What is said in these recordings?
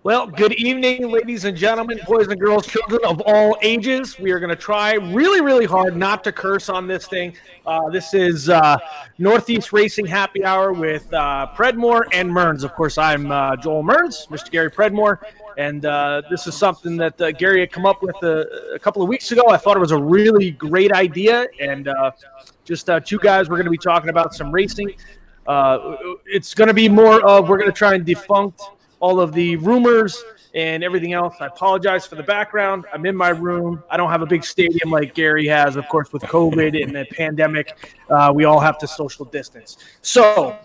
Well, good evening, ladies and gentlemen, boys and girls, children of all ages. We are going to try really, really hard not to curse on this thing. This is Northeast Racing Happy Hour with Predmore and Mearns. Of course, I'm Joel Mearns, Mr. Gary Predmore, and this is something that Gary had come up with a couple of weeks ago. I thought it was a really great idea, and just two guys, we're going to be talking about some racing. It's going to be more of we're going to try and defunct all of the rumors and everything else. I apologize for the background. I'm in my room. I don't have a big stadium like Gary has, of course, with COVID and the pandemic. We all have to social distance. So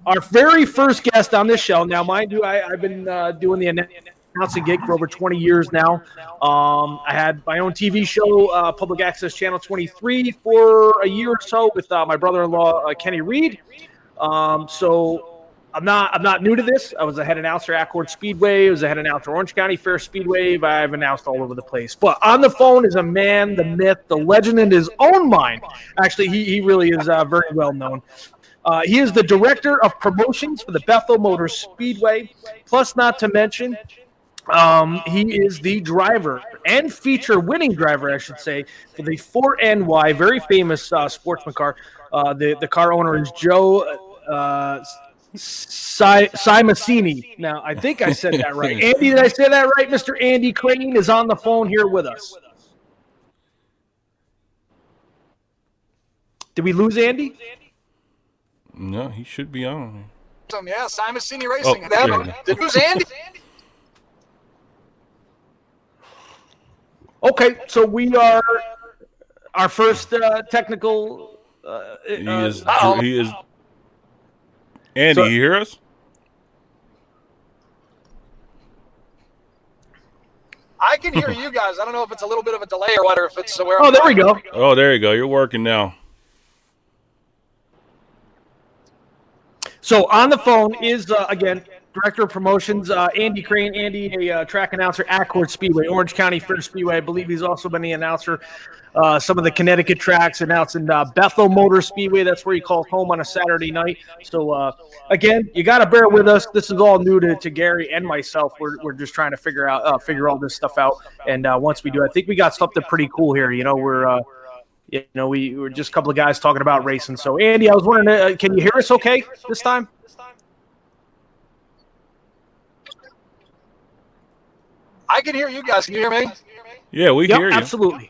our very first guest on this show, now, mind you, I've been doing the announcing gig for over 20 years now. I had my own TV show, Public Access Channel 23, for a year or so with my brother-in-law, Kenny Reed. So I'm not new to this. I was a head announcer at Accord Speedway. I was a head announcer at Orange County Fair Speedway. I've announced all over the place. But on the phone is a man, the myth, the legend in his own mind. Actually, he really is very well known. He is the director of promotions for the Bethel Motor Speedway. Plus, not to mention, he is the driver and feature winning driver, I should say, for the 4NY, very famous sportsman car. The car owner is Joe Simasini. Now, I think I said that right. Andy, did I say that right? Mr. Andy Crane is on the phone here with us. Did we lose Andy? No, he should be on. Yeah, Simasini Racing. Did we lose Andy? Okay, so we are our first technical. He is. Andy, you hear us? I can hear you guys. I don't know if it's a little bit of a delay or what, or if it's where. Oh, there we go. Oh, there you go. You're working now. So on the phone is, again, Director of Promotions, Andy Crane. Andy, a track announcer at Accord Speedway, Orange County Fair Speedway. I believe he's also been the announcer some of the Connecticut tracks, announcing Bethel Motor Speedway. That's where he calls home on a Saturday night. So, again, you got to bear with us. This is all new to Gary and myself. We're just trying to figure all this stuff out. And once we do, I think we got something pretty cool here. You know, we're just a couple of guys talking about racing. So, Andy, I was wondering, can you hear us okay this time? I can hear you guys. Can you hear me? Yeah, we hear you. Absolutely.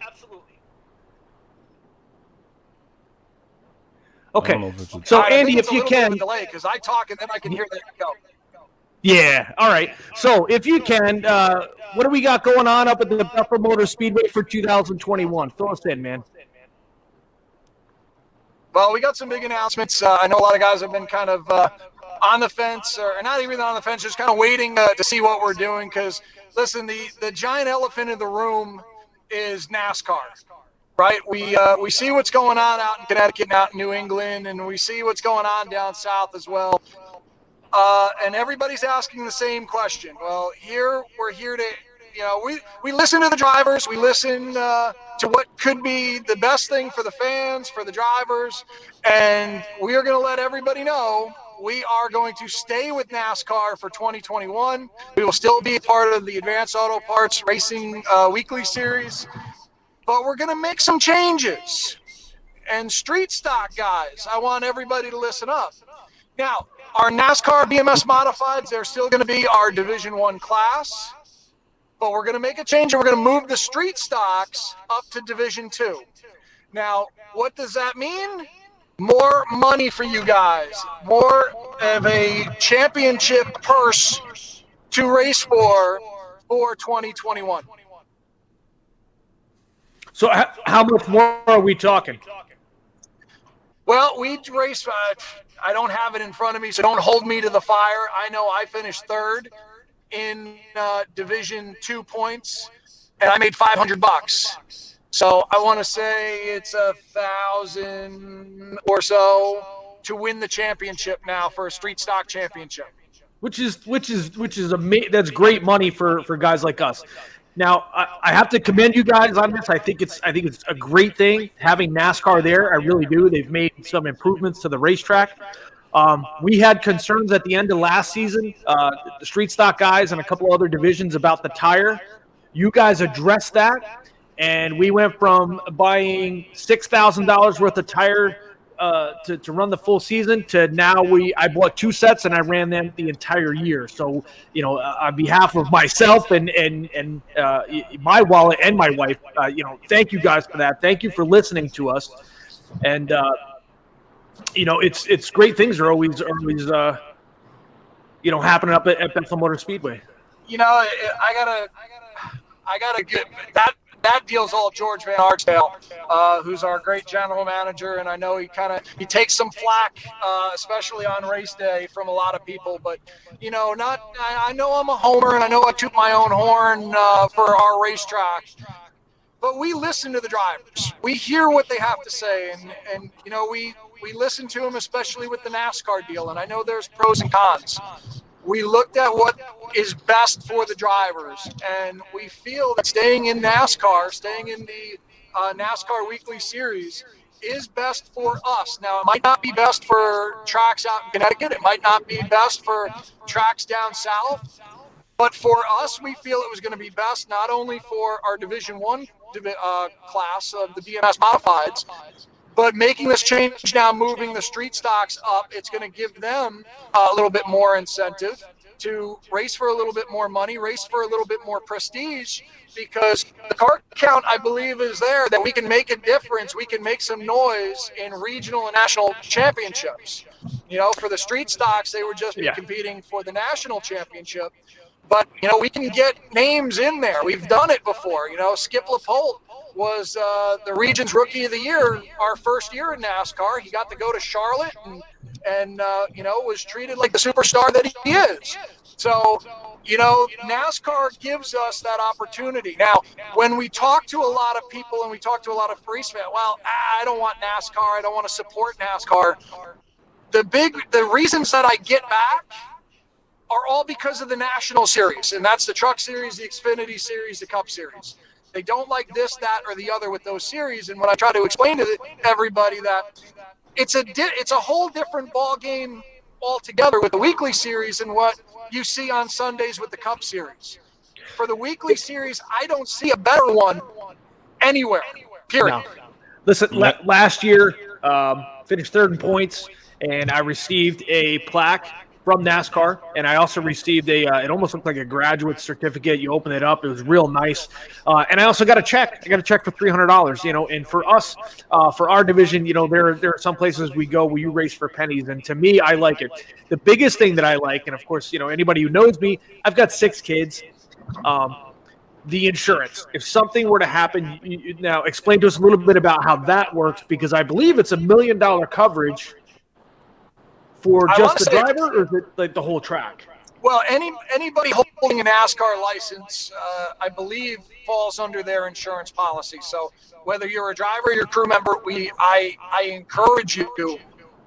Okay. So, Andy, if you can. Delay because I talk and then I can hear that go. Yeah. All right. So, if you can, what do we got going on up at the Bethel Motor Speedway for 2021? Throw us in, man. Well, we got some big announcements. I know a lot of guys have been kind of on the fence, or not even on the fence, just kind of waiting to see what we're doing. Because, listen, the giant elephant in the room is NASCAR, right? We see what's going on out in Connecticut and out in New England, and we see what's going on down south as well. And everybody's asking the same question. Well, we're here to, we listen to the drivers. We listen to what could be the best thing for the fans, for the drivers, and we are going to let everybody know we are going to stay with NASCAR for 2021. We will still be part of the Advanced Auto Parts Racing Weekly Series, but we're going to make some changes. And street stock guys, I want everybody to listen up. Now, our NASCAR BMS Modifieds, they're still going to be our Division I class, but we're going to make a change, and we're going to move the street stocks up to Division II. Now, what does that mean? More money for you guys, more of a championship purse to race for 2021. So how much more are we talking? Well, we race, I don't have it in front of me, so don't hold me to the fire. I know I finished third in Division II points, and I made $500. So I want to say it's 1,000 or so to win the championship now for a street stock championship. Which is amazing. That's great money for guys like us. Now I have to commend you guys on this. I think it's a great thing having NASCAR there. I really do. They've made some improvements to the racetrack. We had concerns at the end of last season, the street stock guys and a couple other divisions about the tire. You guys addressed that, and we went from buying $6,000 worth of tire to run the full season to now I bought 2 sets and I ran them the entire year. So, on behalf of myself and my wallet and my wife, thank you guys for that. Thank you for listening to us. And, it's great things are always happening up at Bethel Motor Speedway. I gotta get that deal's all George Van Artsdale, who's our great general manager, and I know he takes some flack, especially on race day, from a lot of people. But I know I'm a homer, and I know I toot my own horn for our racetrack. But we listen to the drivers. We hear what they have to say, and we listen to them, especially with the NASCAR deal. And I know there's pros and cons. We looked at what is best for the drivers, and we feel that staying in NASCAR, staying in the NASCAR Weekly Series, is best for us. Now, it might not be best for tracks out in Connecticut. It might not be best for tracks down south. But for us, we feel it was going to be best not only for our Division I class of the BMS Modifieds, but making this change now, moving the street stocks up, it's going to give them a little bit more incentive to race for a little bit more money, race for a little bit more prestige, because the car count, I believe, is there that we can make a difference. We can make some noise in regional and national championships. For the street stocks, they would just be competing for the national championship. But, we can get names in there. We've done it before. Skip LaPolt was the region's Rookie of the Year our first year in NASCAR. He got to go to Charlotte and was treated like the superstar that he is. So, NASCAR gives us that opportunity. Now, when we talk to a lot of people and we talk to a lot of race fans, I don't want NASCAR. I don't want to support NASCAR. The reasons that I get back are all because of the National Series, and that's the Truck Series, the Xfinity Series, the Cup Series. They don't like this, that, or the other with those series. And when I try to explain to everybody that it's a whole different ball game altogether with the Weekly Series and what you see on Sundays with the Cup Series. For the Weekly Series, I don't see a better one anywhere. Period. No. Listen, last year, finished third in points, and I received a plaque from NASCAR, and I also received it almost looked like a graduate certificate. You open it up, it was real nice. And I also got a check. I got a check for $300, and for us, for our division, there are some places we go where you race for pennies, and to me, I like it. The biggest thing that I like, and of course, anybody who knows me, I've got 6 kids. The insurance. If something were to happen, now explain to us a little bit about how that works, because I believe it's $1 million coverage for just the driver, or is it like the whole track? Well, anybody holding a NASCAR license, I believe, falls under their insurance policy. So whether you're a driver or you're a crew member, I encourage you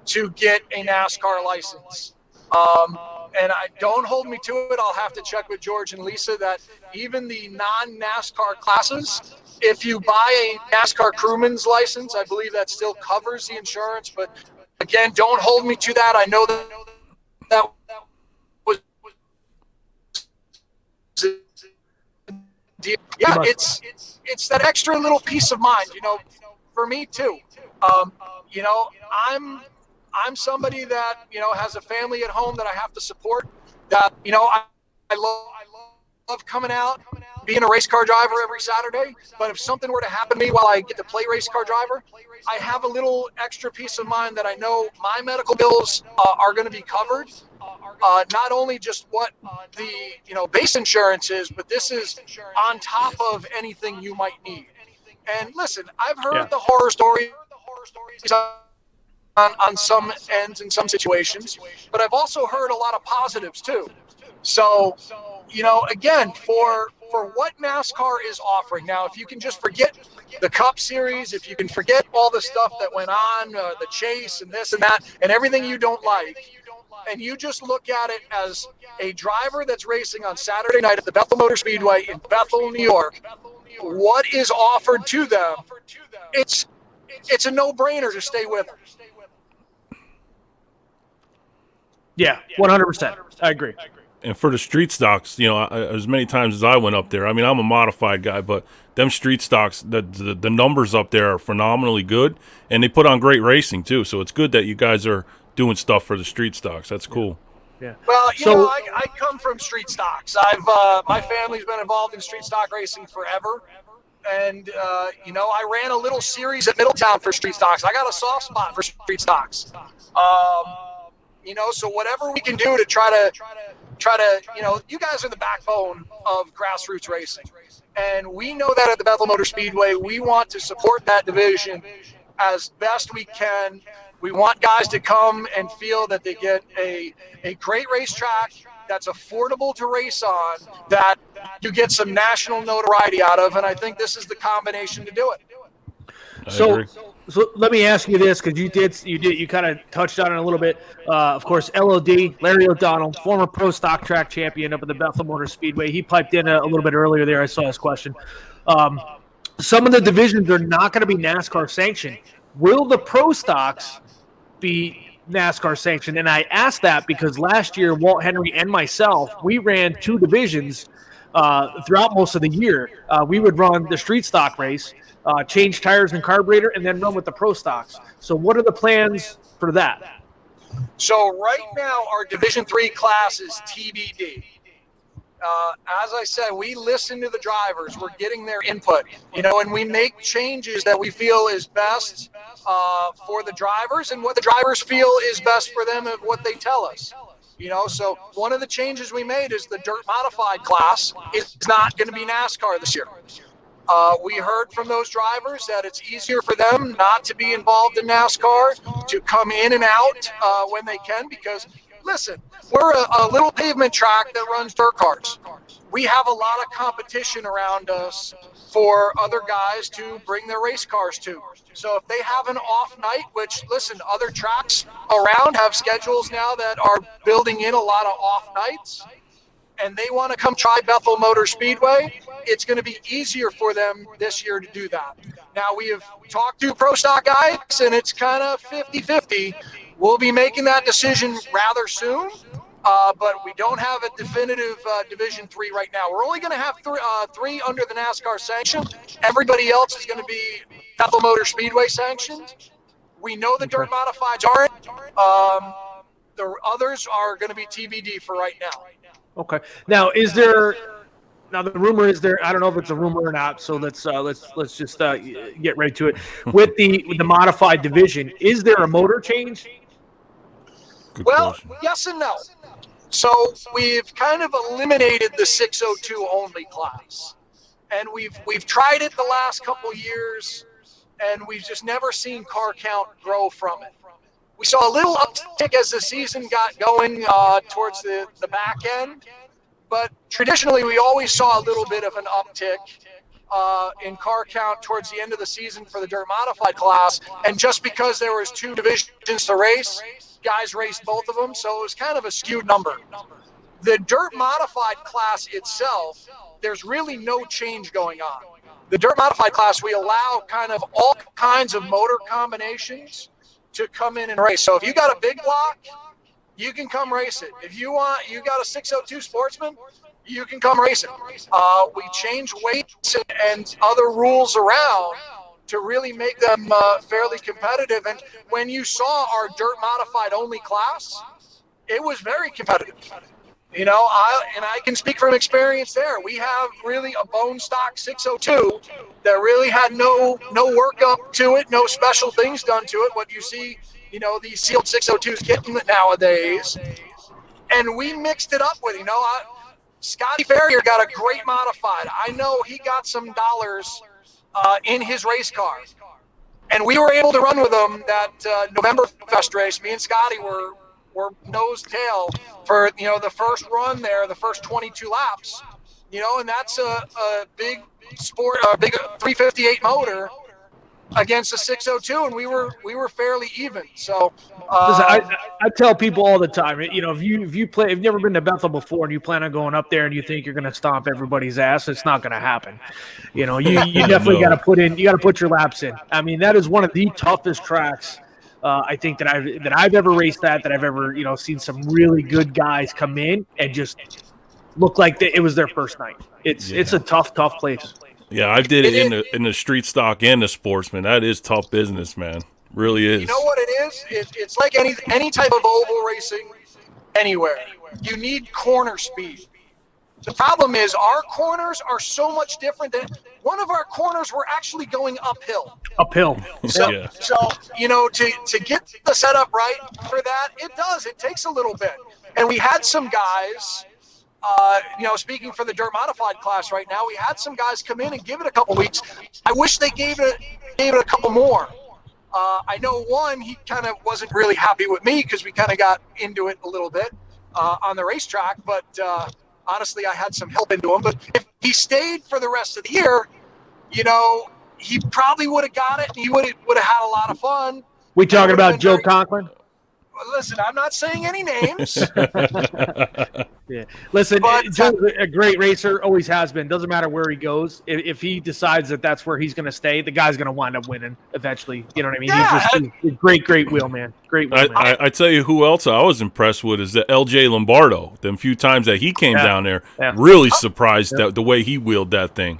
to get a NASCAR license. And don't hold me to it. I'll have to check with George and Lisa that even the non-NASCAR classes, if you buy a NASCAR crewman's license, I believe that still covers the insurance. But again, don't hold me to that. I know that was it's that extra little peace of mind, for me too. I'm somebody that has a family at home that I have to support. That I love coming out, being a race car driver every Saturday. But if something were to happen to me while I get to play race car driver, I have a little extra peace of mind that I know my medical bills are going to be covered. Not only just what the base insurance is, but this is on top of anything you might need. And listen, I've heard the horror stories on some ends in some situations, but I've also heard a lot of positives too. So, again, for what NASCAR is offering now, if you can just forget the Cup Series, if you can forget all the stuff that went on, the chase and this and that, and everything you don't like, and you just look at it as a driver that's racing on Saturday night at the Bethel Motor Speedway in Bethel, New York, what is offered to them, it's a no-brainer to stay with them. Yeah, 100%. I agree. And for the street stocks, as many times as I went up there, I mean, I'm a modified guy, but them street stocks, the numbers up there are phenomenally good, and they put on great racing too. So it's good that you guys are doing stuff for the street stocks. That's cool. Yeah. Well, I come from street stocks. My family's been involved in street stock racing forever. And, I ran a little series at Middletown for street stocks. I got a soft spot for street stocks. So whatever we can do to try to, you guys are the backbone of grassroots racing. And we know that at the Bethel Motor Speedway, we want to support that division as best we can. We want guys to come and feel that they get a great racetrack that's affordable to race on, that you get some national notoriety out of, and I think this is the combination to do it. So let me ask you this, because you kind of touched on it a little bit. Of course, LOD, Larry O'Donnell, former pro stock track champion up at the Bethel Motor Speedway. He piped in a little bit earlier there. I saw his question. Some of the divisions are not going to be NASCAR sanctioned. Will the pro stocks be NASCAR sanctioned? And I asked that because last year, Walt Henry and myself, we ran two divisions throughout most of the year. We would run the street stock race, change tires and carburetor, and then run with the pro stocks. So what are the plans for that? So right now, our Division 3 class is TBD. As I said, we listen to the drivers. We're getting their input, and we make changes that we feel is best for the drivers and what the drivers feel is best for them and what they tell us. So one of the changes we made is the dirt modified class is not going to be NASCAR this year. We heard from those drivers that it's easier for them not to be involved in NASCAR, to come in and out when they can, because listen, we're a little pavement track that runs dirt cars. We have a lot of competition around us for other guys to bring their race cars to. So if they have an off night, which, listen, other tracks around have schedules now that are building in a lot of off nights, and they want to come try Bethel Motor Speedway, it's going to be easier for them this year to do that. Now, we have talked to pro stock guys, and it's kind of 50-50. We'll be making that decision rather soon, but we don't have a definitive Division 3 right now. We're only going to have three under the NASCAR sanction. Everybody else is going to be Bethel Motor Speedway sanctioned. We know the dirt modifieds aren't. The others are going to be TBD for right now. Okay. Now, the rumor is there. I don't know if it's a rumor or not. So let's just get right to it. With the modified division, is there a motor change? Good Well, question. yes and no. So we've kind of eliminated the 602 only class, and we've tried it the last couple years, and we've just never seen car count grow from it. We saw a little uptick as the season got going towards the back end, but traditionally we always saw a little bit of an uptick in car count towards the end of the season for the dirt modified class. And just because there was two divisions to race, guys raced both of them, so it was kind of a skewed number. The dirt modified class itself, there's really no change going on. The dirt modified class, we allow kind of all kinds of motor combinations to come in and race. So if you got a big block, you can come race it. If you got a 602 Sportsman, you can come race it. We change weights and other rules around to really make them fairly competitive. And when you saw our dirt modified only class, it was very competitive. I can speak from experience there. We have really a bone stock 602 that really had no work up to it, no special things done to it. What you see, these sealed 602s getting nowadays. And we mixed it up with, Scotty Farrier got a great modified. I know he got some dollars in his race car. And we were able to run with him that November Fest race. Me and Scotty were nose tail for the first run there, the first 22 laps, and that's a big sport, a big 358 motor against a 602, and we were fairly even. So Listen, I tell people all the time, if you've never been to Bethel before and you plan on going up there and you think you're going to stomp everybody's ass, it's not going to happen. You definitely got to put your laps in. I mean, that is one of the toughest tracks I think that I've ever raced that I've ever seen some really good guys come in and just look like it was their first night. It's a tough place. Yeah, I did it in the street stock and the sportsman. That is tough business, man. Really is. You know what it is? It's like any type of oval racing anywhere. You need corner speed. The problem is our corners are so much different than one of our corners were actually going uphill. So to get the setup right for that, it takes a little bit. And we had some guys, speaking for the dirt modified class right now, we had some guys come in and give it a couple weeks. I wish they gave it a couple more. I know one, he kind of wasn't really happy with me because we kind of got into it a little bit on the racetrack, but honestly, I had some help into him. But if he stayed for the rest of the year, he probably would have got it. And he would have had a lot of fun. We talking about Joe Conklin? Listen, I'm not saying any names. Yeah. Listen, Joe's a great racer, always has been. Doesn't matter where he goes. If he decides that that's where he's going to stay, the guy's going to wind up winning eventually. You know what I mean? Yeah. He's a great wheelman. Great wheelman. I tell you who else I was impressed with is the LJ Lombardo. Them few times that he came down there, really surprised the way he wheeled that thing.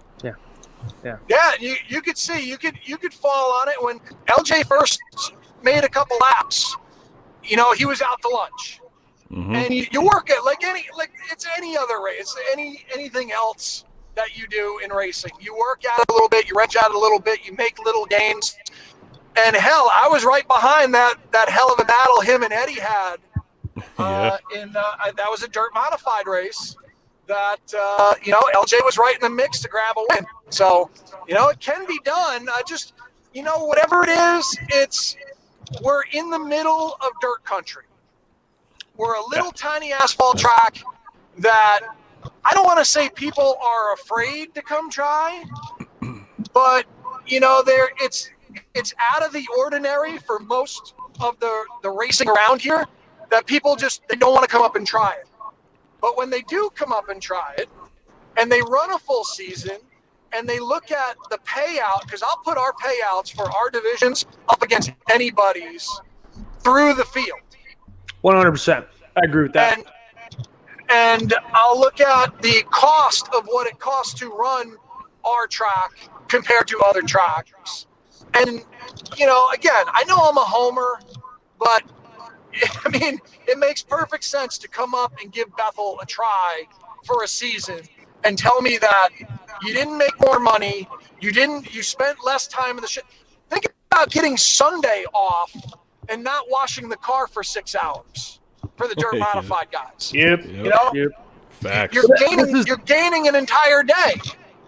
Yeah, you could see, you could fall on it when LJ first made a couple laps. He was out to lunch, and you work it like it's any other race, anything else that you do in racing. You work at it a little bit, you wrench at it a little bit, you make little gains, and hell, I was right behind that hell of a battle him and Eddie had. That was a dirt modified race. That LJ was right in the mix to grab a win. So it can be done. I just whatever it is, we're in the middle of dirt country. We're a little tiny asphalt track that I don't want to say people are afraid to come try, but it's out of the ordinary for most of the racing around here that people they don't want to come up and try it. But when they do come up and try it, and they run a full season, and they look at the payout, because I'll put our payouts for our divisions up against anybody's through the field. 100%. I agree with that. And I'll look at the cost of what it costs to run our track compared to other tracks. And, again, I know I'm a homer, but I mean, it makes perfect sense to come up and give Bethel a try for a season and tell me that you didn't make more money, you spent less time in the shit. Think about getting Sunday off and not washing the car for 6 hours for the dirt modified guys. Yep. Facts. You're gaining an entire day.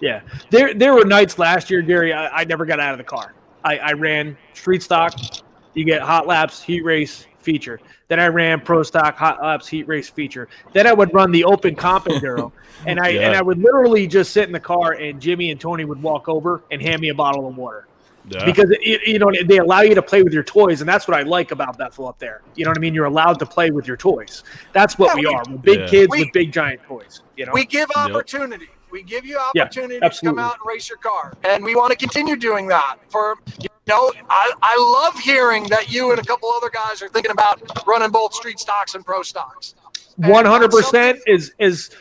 Yeah. There were nights last year, Gary, I never got out of the car. I ran street stock, you get hot laps, heat race, feature. Then I ran pro stock, hot laps, heat race, feature. Then I would run the open comp enduro, and I would literally just sit in the car, and Jimmy and Tony would walk over and hand me a bottle of water. Yeah. Because they allow you to play with your toys, and that's what I like about Bethel up there. You know what I mean? You're allowed to play with your toys. That's what we are. We're big kids with big giant toys. We give opportunity. Yep. We give you opportunity to come out and race your car, and we want to continue doing that. I love hearing that you and a couple other guys are thinking about running both street stocks and pro stocks. 100% is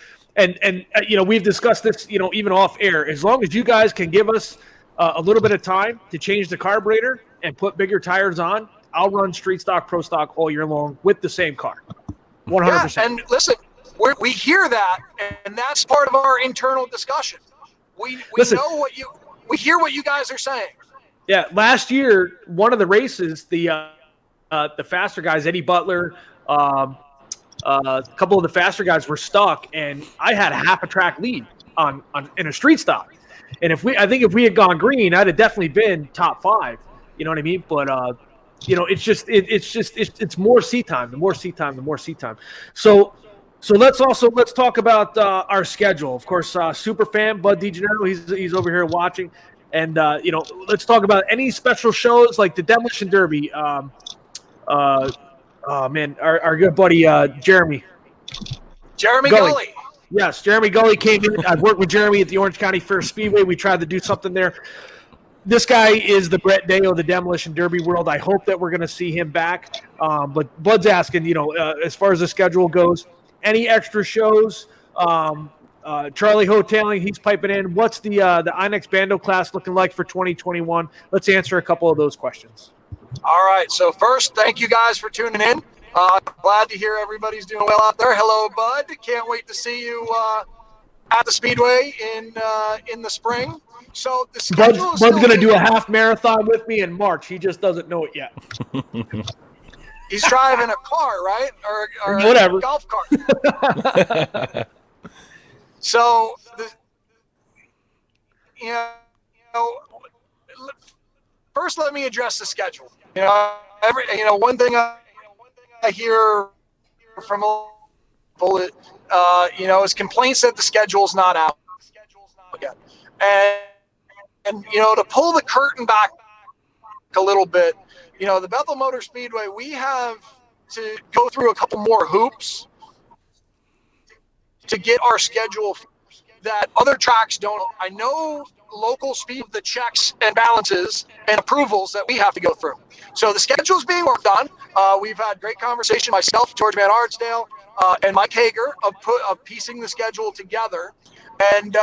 we've discussed this even off air. As long as you guys can give us a little bit of time to change the carburetor and put bigger tires on, I'll run street stock, pro stock all year long with the same car. 100%. Yeah, and listen, we hear that, and that's part of our internal discussion. We hear what you guys are saying. Yeah, last year, one of the races, the faster guys, Eddie Butler, a couple of the faster guys were stuck, and I had a half a track lead on in a street stock. And I think if we had gone green, I'd have definitely been top 5. You know what I mean? But it's more seat time. The more seat time. So let's talk about our schedule. Of course, super fan Bud DeGenero, he's over here watching, and let's talk about any special shows like the Demolition Derby. Our good buddy Jeremy Gully. Yes, Jeremy Gully came in. I've worked with Jeremy at the Orange County Fair Speedway. We tried to do something there. this guy is the Brett Day of the Demolition Derby world. I hope that we're going to see him back. But Bud's asking, as far as the schedule goes, any extra shows? Charlie Hoteling, he's piping in. What's the Inex Bando class looking like for 2021? Let's answer a couple of those questions. All right. So first, thank you guys for tuning in. Glad to hear everybody's doing well out there. Hello, Bud. Can't wait to see you at the Speedway in the spring. So the schedule Bud's going to do a half marathon with me in March. He just doesn't know it yet. He's driving a car, right? Or whatever. A golf cart. So, first let me address the schedule. One thing I hear from people, is complaints that the schedule's not out yet. And to pull the curtain back a little bit, the Bethel Motor Speedway, we have to go through a couple more hoops to get our schedule that other tracks don't. I know local speed, the checks and balances and approvals that we have to go through. So the schedule is being worked on. We've had great conversation, myself, George Van Ardsdale, and Mike Hager of piecing the schedule together. And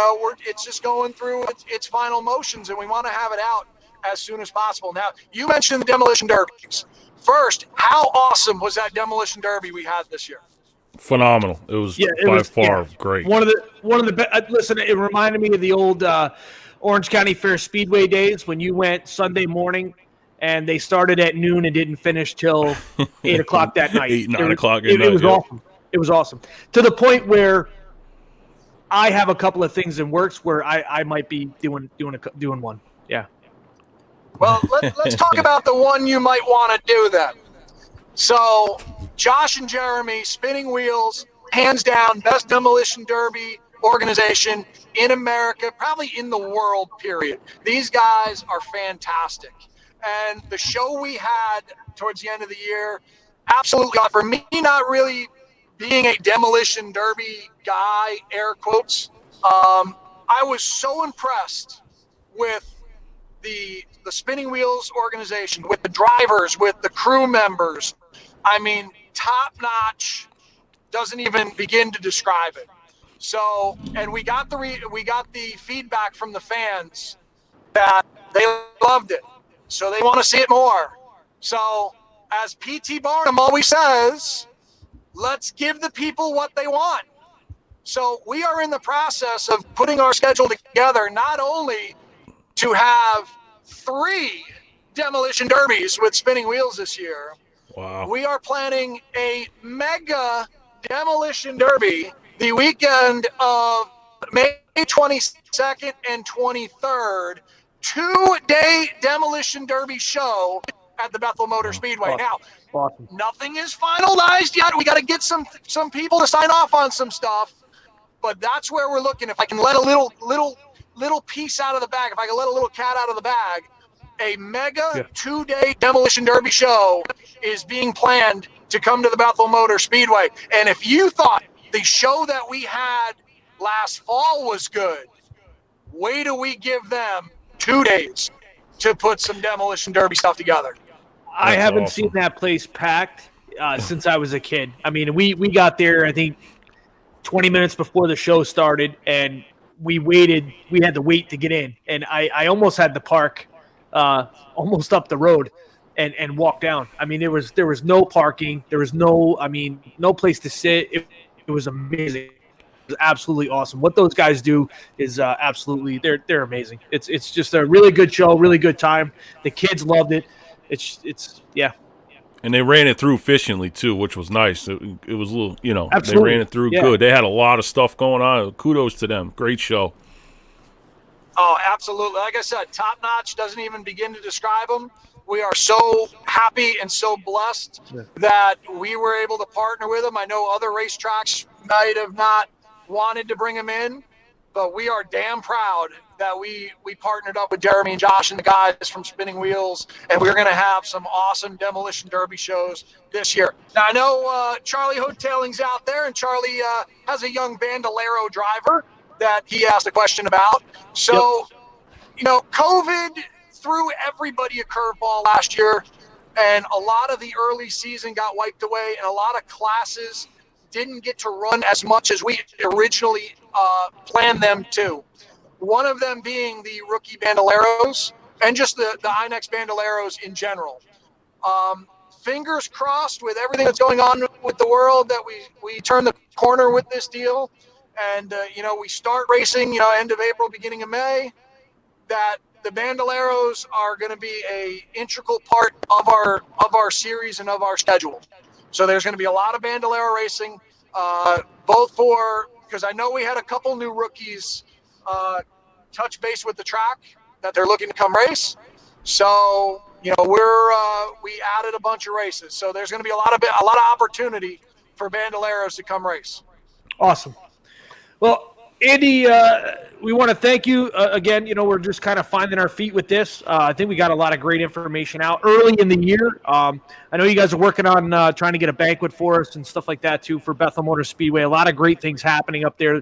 it's just going through its final motions, and we want to have it out as soon as possible. Now, you mentioned the Demolition Derbies. First, how awesome was that Demolition Derby we had this year? Phenomenal. It was by far great. One of the best. Listen, it reminded me of the old Orange County Fair Speedway days when you went Sunday morning and they started at noon and didn't finish till 8 o'clock that night. 8, 9 o'clock at night. It was awesome. It was awesome. To the point where I have a couple of things in works where I might be doing one. Yeah. Well, let's talk about the one you might want to do then. So, Josh and Jeremy, Spinning Wheels, hands down, best demolition derby organization in America, probably in the world, period. These guys are fantastic. And the show we had towards the end of the year, absolutely, for me, not really being a demolition derby guy, air quotes, I was so impressed with the Spinning Wheels organization, with the drivers, with the crew members. I mean, top notch, doesn't even begin to describe it. So, and we got the feedback from the fans that they loved it. So they want to see it more. So, as P.T. Barnum always says, let's give the people what they want. So we are in the process of putting our schedule together, not only to have 3 demolition derbies with Spinning Wheels this year. Wow. We are planning a mega demolition derby the weekend of May 22nd and 23rd, 2-day demolition derby show at the Bethel Motor Speedway. Now, nothing is finalized yet. We got to get some people to sign off on some stuff, but that's where we're looking. If I can let a little piece out of the bag, if I can let a little cat out of the bag, a mega 2-day demolition derby show is being planned to come to the Bethel Motor Speedway. And if you thought the show that we had last fall was good, wait till we give them 2 days to put some demolition derby stuff together. I haven't seen that place packed since I was a kid. I mean, we got there, I think, 20 minutes before the show started, and we waited. We had to wait to get in, and I almost had to park almost up the road and walk down. I mean, there was no parking. There was no place to sit. It was amazing. It was absolutely awesome. What those guys do is absolutely they're amazing. It's just a really good show, really good time. The kids loved it. It's And they ran it through efficiently too, which was nice. It was a little, Absolutely. They ran it through good. They had a lot of stuff going on. Kudos to them. Great show. Oh, absolutely. Like I said, top notch, doesn't even begin to describe them. We are so happy and so blessed that we were able to partner with them. I know other racetracks might have not wanted to bring them in, but we are damn proud that we partnered up with Jeremy and Josh and the guys from Spinning Wheels, and we're going to have some awesome demolition derby shows this year. Now, I know Charlie Hoteling's out there, and Charlie has a young Bandolero driver that he asked a question about. So, COVID threw everybody a curveball last year, and a lot of the early season got wiped away, and a lot of classes didn't get to run as much as we originally planned them to. One of them being the rookie Bandoleros and just the INEX Bandoleros in general. Fingers crossed with everything that's going on with the world that we turn the corner with this deal, and we start racing end of April, beginning of May, that the Bandoleros are going to be a integral part of our series and of our schedule. So there's going to be a lot of Bandolero racing, because I know we had a couple new rookies touch base with the track that they're looking to come race. So we added a bunch of races. So there's going to be a lot of opportunity for Bandoleros to come race. Awesome. Well, Andy, we want to thank you again. We're just kind of finding our feet with this. I think we got a lot of great information out early in the year. I know you guys are working on trying to get a banquet for us and stuff like that too for Bethel Motor Speedway. A lot of great things happening up there.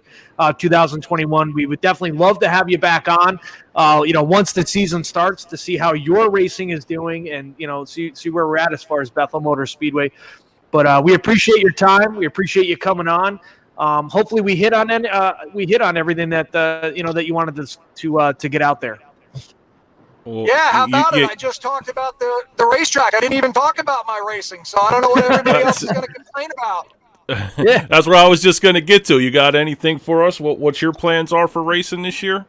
2021. We would definitely love to have you back on. Once the season starts, to see how your racing is doing and see where we're at as far as Bethel Motor Speedway. But we appreciate your time. We appreciate you coming on. Hopefully we hit on everything that that you wanted to get out there. Well, yeah, how about it? I just talked about the racetrack. I didn't even talk about my racing, so I don't know what everybody else is going to complain about. Yeah, that's where I was just going to get to. You got anything for us? What your plans are for racing this year?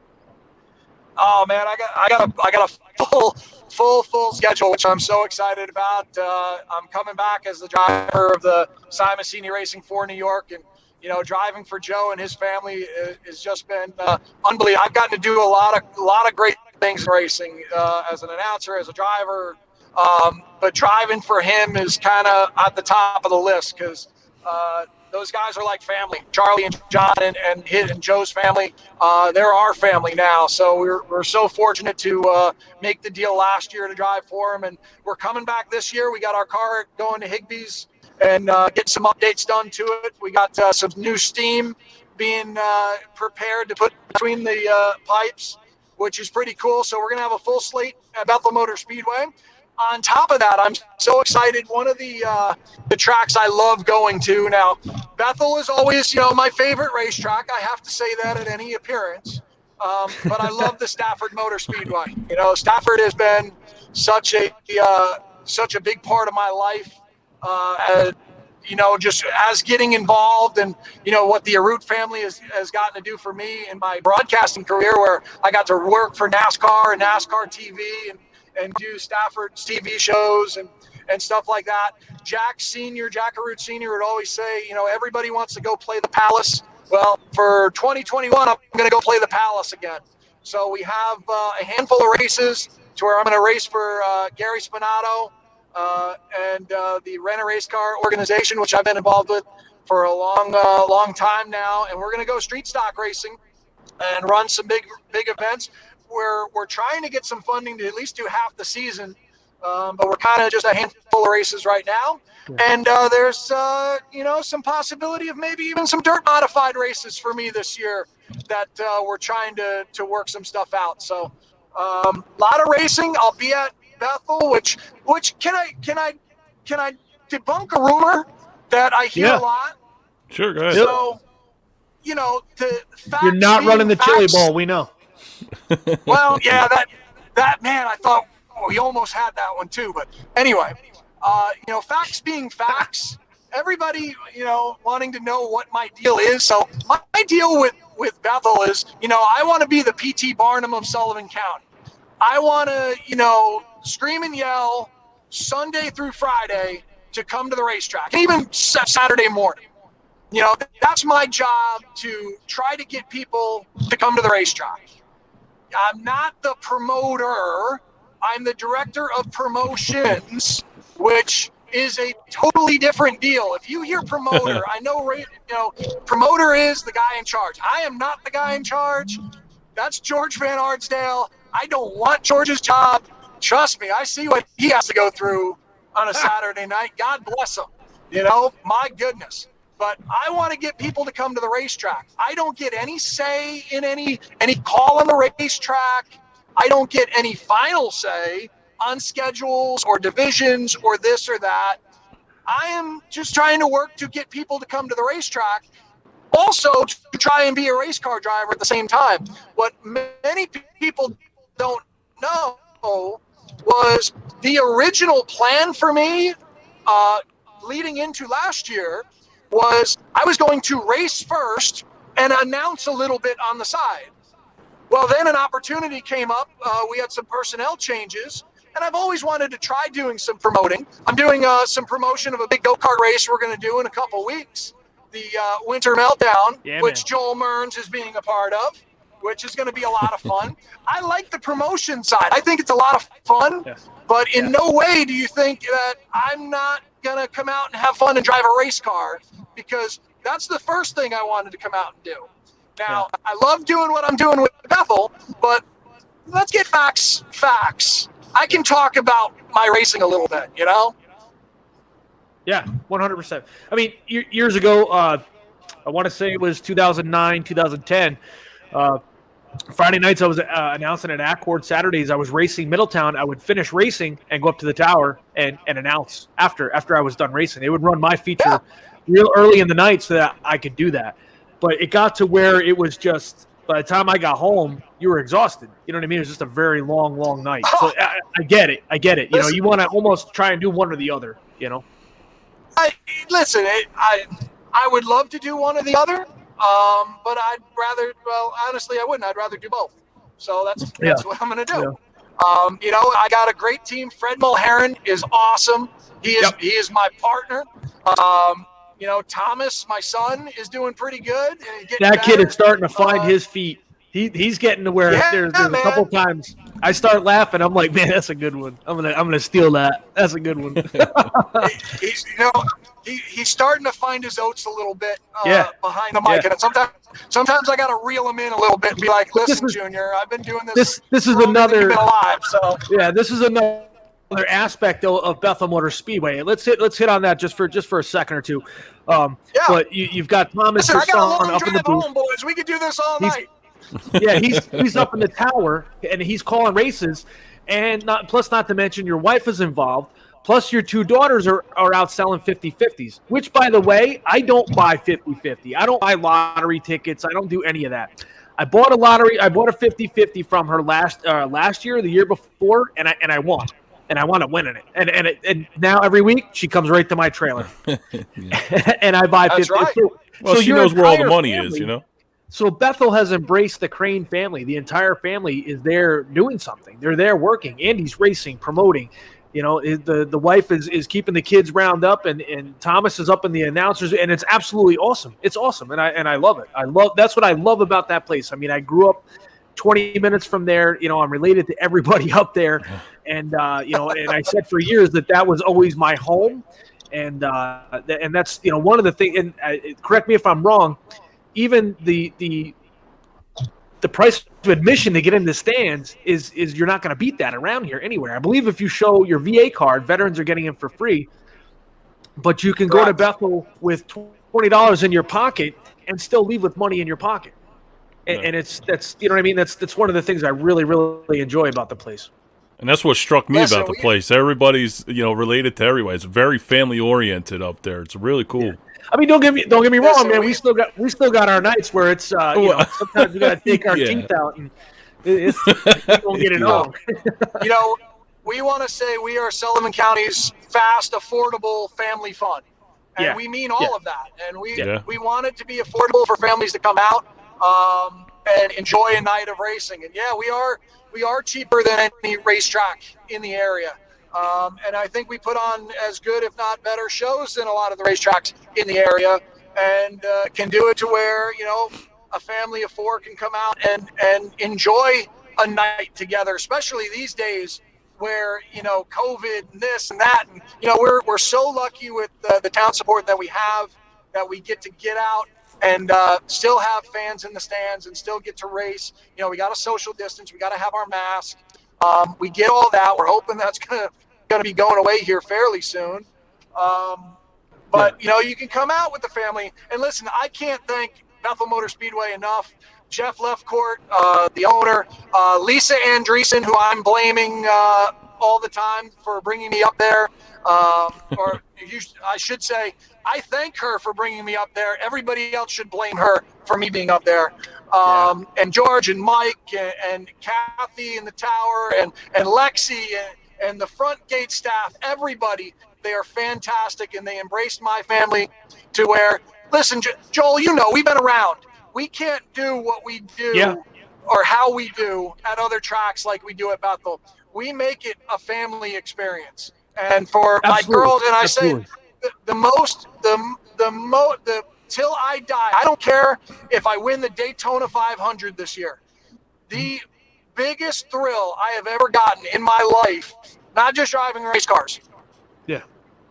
Oh man, I got a full schedule, which I'm so excited about. I'm coming back as the driver of the Simon Sini Racing for New York, and driving for Joe and his family has just been unbelievable. I've gotten to do a lot of great things in racing as an announcer, as a driver, but driving for him is kind of at the top of the list because those guys are like family. Charlie and John and Joe's family, they're our family now. So we're so fortunate to make the deal last year to drive for them, and we're coming back this year. We got our car going to Higbee's and get some updates done to it. We got some new steam being prepared to put between the pipes, which is pretty cool. So we're going to have a full slate at Bethel Motor Speedway. On top of that, I'm so excited. One of the tracks I love going to now, Bethel is always, my favorite racetrack. I have to say that at any appearance. But I love the Stafford Motor Speedway. Stafford has been such a big part of my life. Just as getting involved and, what the Arute family has gotten to do for me in my broadcasting career, where I got to work for NASCAR and NASCAR TV and do Stafford's TV shows and stuff like that. Jack Arute Sr. would always say, everybody wants to go play the Palace. Well, for 2021, I'm going to go play the Palace again. So we have a handful of races to where I'm going to race for Gary Spinato, and the Rent a Race Car organization, which I've been involved with for a long time now. And we're going to go street stock racing and run some big events. We're trying to get some funding to at least do half the season, but we're kind of just a handful of races right now. And there's some possibility of maybe even some dirt modified races for me this year that we're trying to work some stuff out. So a lot of racing. I'll be at Bethel, which can I debunk a rumor that I hear a lot? Sure, go ahead. So, you're not running the chili bowl, we know. Well, yeah, that man, I thought we almost had that one too. But anyway, facts being facts, everybody, wanting to know what my deal is. So my deal with Bethel is, I want to be the P.T. Barnum of Sullivan County. I want to, scream and yell Sunday through Friday to come to the racetrack, and even Saturday morning. That's my job, to try to get people to come to the racetrack. I'm not the promoter. I'm the director of promotions, which is a totally different deal. If you hear promoter, I know, promoter is the guy in charge. I am not the guy in charge. That's George Van Ardsdale. I don't want George's job. Trust me, I see what he has to go through on a Saturday night. God bless him. My goodness. But I want to get people to come to the racetrack. I don't get any say in any call on the racetrack. I don't get any final say on schedules or divisions or this or that. I am just trying to work to get people to come to the racetrack, also to try and be a race car driver at the same time. What many people don't know was the original plan for me leading into last year was I was going to race first and announce a little bit on the side. Well, then an opportunity came up. We had some personnel changes, and I've always wanted to try doing some promoting. I'm doing some promotion of a big go-kart race we're going to do in a couple weeks, the Winter Meltdown, which Joel Mearns is being a part of, which is going to be a lot of fun. I like the promotion side. I think it's a lot of fun, but in no way do you think that I'm not going to come out and have fun and drive a race car, because that's the first thing I wanted to come out and do. Now, I love doing what I'm doing with Bethel, but let's get facts. I can talk about my racing a little bit, you know? Yeah, 100%. I mean, years ago, I want to say it was 2009, 2010, Friday nights I was announcing at Accord. Saturdays I was racing Middletown. I would finish racing and go up to the tower and announce after I was done racing. They would run my feature real early in the night so that I could do that. But it got to where it was just, by the time I got home, you were exhausted. You know what I mean? It was just a very long, long night. So I get it. You know, you want to almost try and do one or the other, you know? I would love to do one or the other, but I'd rather, well, honestly, I wouldn't. I'd rather do both. So that's what I'm going to do. Yeah. You know, I got a great team. Fred Mulheron is awesome. He is my partner. You know, Thomas, my son, is doing pretty good. That kid is starting to find his feet. He's getting to where there's a couple times I start laughing. I'm like, man, that's a good one. I'm gonna steal that. That's a good one. He's starting to find his oats a little bit behind the mic, and sometimes I gotta reel him in a little bit and be like, listen, Junior, I've been doing this. This is another. You've been alive, so this is another aspect of Bethel Motor Speedway. Let's hit on that just for a second or two. But you've got Thomas. Listen, I got a long drive home, boys. We could do this all night. He's up in the tower and he's calling races, and not to mention your wife is involved. Plus your two daughters are out selling 50/50s, which, by the way, I don't buy 50/50. I don't buy lottery tickets. I don't do any of that. I bought a 50/50 from her last year, the year before, and I won. And I want to win in it. And now every week she comes right to my trailer. And I buy 50. Right. Well, she knows where all the money is, you know? So Bethel has embraced the Crane family. The entire family is there doing something. They're there working. Andy's racing, promoting. You know, the wife is keeping the kids round up, and Thomas is up in the announcers, and it's absolutely awesome. It's awesome, and I love it. That's what I love about that place. I mean, I grew up 20 minutes from there. You know, I'm related to everybody up there. And, you know, and I said for years that was always my home. And that's, you know, one of the things, and correct me if I'm wrong, even the price of admission to get in the stands is you're not going to beat that around here anywhere. I believe if you show your VA card, veterans are getting in for free, but you can go to Bethel with $20 in your pocket and still leave with money in your pocket. And that's you know what I mean? That's one of the things I really, really enjoy about the place. And that's what struck me about the place. Everybody's, you know, related to everybody. It's very family oriented up there. It's really cool. Yeah. I mean, don't get me wrong, man. We still got our nights where it's you know, sometimes we got to take our teeth out and we don't get it all. You know, we want to say we are Sullivan County's fast, affordable family fun, and we mean all of that. And we want it to be affordable for families to come out and enjoy a night of racing. And we are cheaper than any racetrack in the area. And I think we put on as good, if not better, shows than a lot of the racetracks in the area, and can do it to where, you know, a family of four can come out and enjoy a night together, especially these days where, you know, COVID and this and that. And, you know, we're so lucky with the town support that we have, that we get to get out and still have fans in the stands and still get to race. You know, we got to social distance. We got to have our mask. We get all that. We're hoping that's gonna be going away here fairly soon. But you know, you can come out with the family. And listen, I can't thank Bethel Motor Speedway enough Jeff Leftcourt, the owner, Lisa Andreessen, who I'm blaming all the time for bringing me up there. I should say, I thank her for bringing me up there. Everybody else should blame her for me being up there. And George and Mike and Kathy in the tower and Lexi and the front gate staff, everybody, they are fantastic, and they embraced my family to where, listen, Joel, we've been around. We can't do what we do or how we do at other tracks like we do at Bethel. We make it a family experience. And for my girls, and I say the till I die, I don't care if I win the Daytona 500 this year. The biggest thrill I have ever gotten in my life, not just driving race cars. Yeah.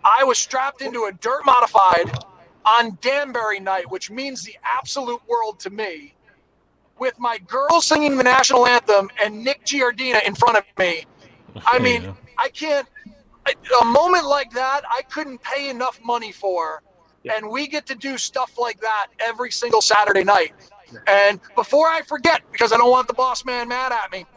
I was strapped into a dirt modified on Danbury night, which means the absolute world to me, with my girls singing the national anthem and Nick Giardina in front of me. I mean, I can't. A moment like that, I couldn't pay enough money for. And we get to do stuff like that every single Saturday night. And before I forget, because I don't want the boss man mad at me,